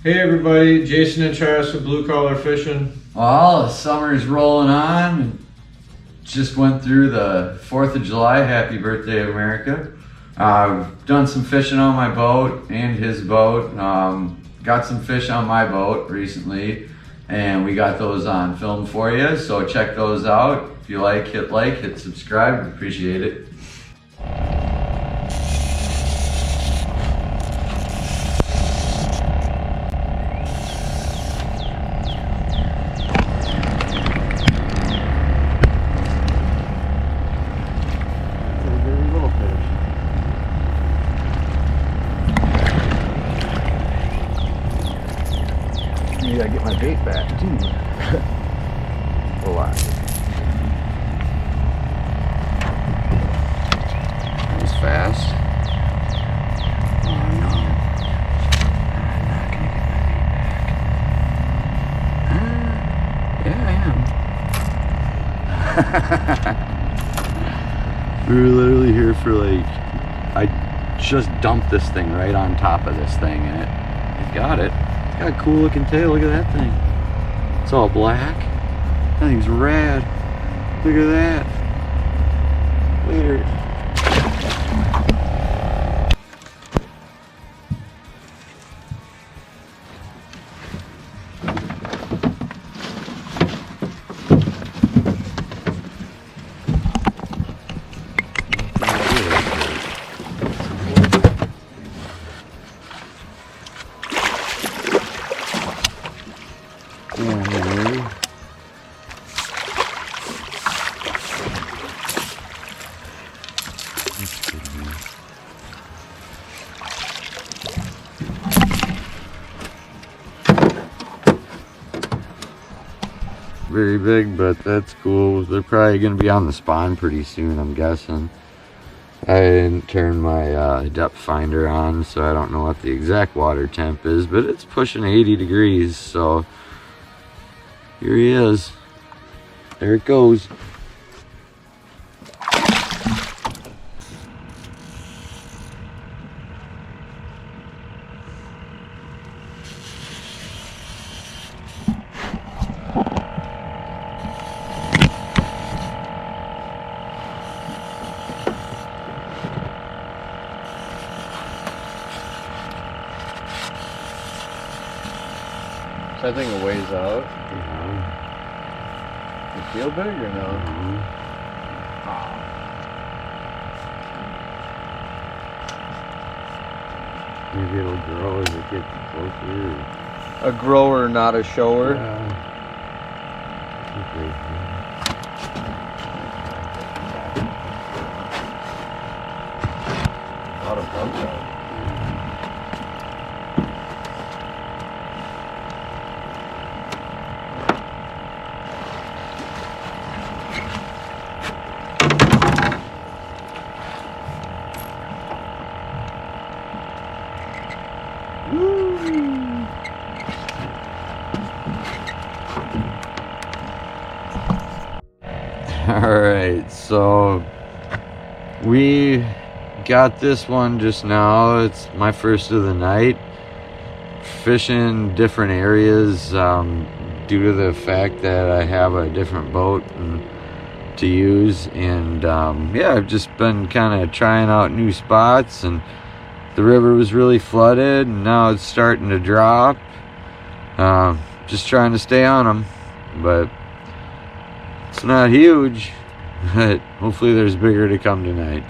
Hey everybody, Jason and Travs with Blue Collar Fishing. Well, the summer's rolling on. Just went through the 4th of July. Happy birthday, America. I've done some fishing on my boat and his boat. Got some fish on my boat recently, and we got those on film for you. So check those out. If you like, hit subscribe. Appreciate it. I gotta get my bait back too. A lot. That was fast. Oh no. I'm not gonna get my bait back. Yeah, I am. We were literally here for like, I just dumped this thing right on top of this thing and it got it. Got a cool looking tail. Look at that thing. It's all black. That thing's rad. Look at that. Later. Very big, but that's cool. They're probably going to be on the spawn pretty soon, I'm guessing. I didn't turn my depth finder on, so I don't know what the exact water temp is, but it's pushing 80 degrees, so here he is. There it goes. So I think a ways out. You feel big or no? Maybe it'll grow as it gets closer. A grower, not a shower. A lot of bugs out. Alright, so we got this one just now. It's my first of the night. Fishing different areas due to the fact that I have a different boat to use. And yeah, I've just been kind of trying out new spots, and the river was really flooded and now it's starting to drop. Just trying to stay on them, but it's not huge, but hopefully there's bigger to come tonight.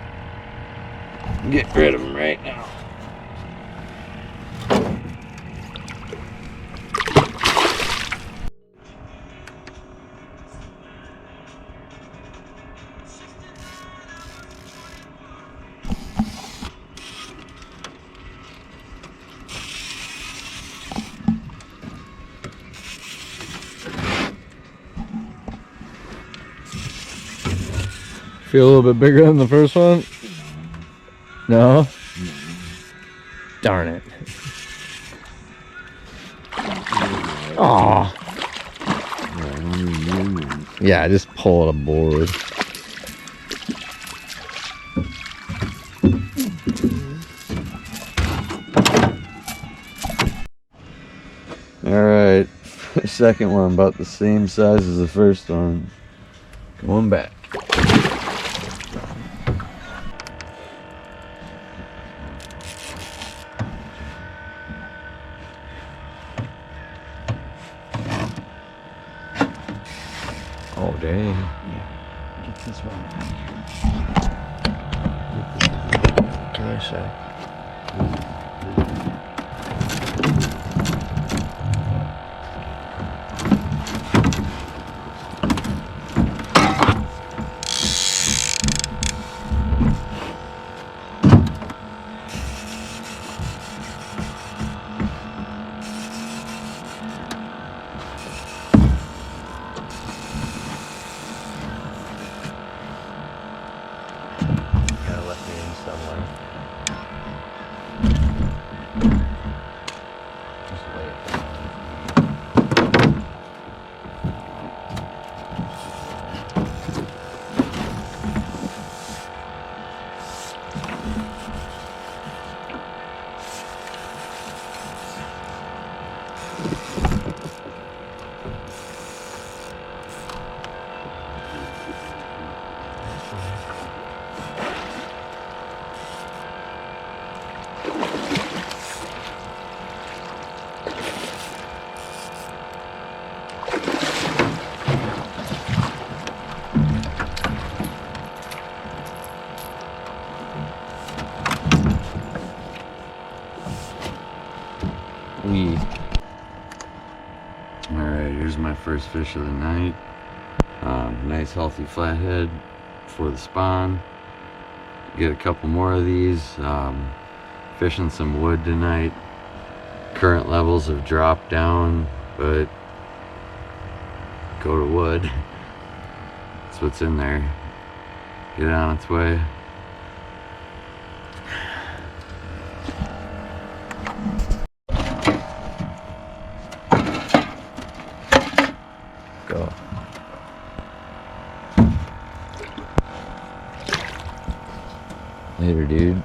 Get rid of them right now. Feel a little bit bigger than the first one? No? Darn it. Aw. Yeah, just pull it aboard. second one about the same size as the first one. Going back. Oh, dang. Get this one. What can I say? Gotta let me in somewhere. Just lay it down. Alright, here's my first fish of the night. Nice healthy flathead for the spawn. Get a couple more of these. Fishing some wood tonight. Current levels have dropped down, but go to wood. That's what's in there. Get it on its way. Go. Later, dude.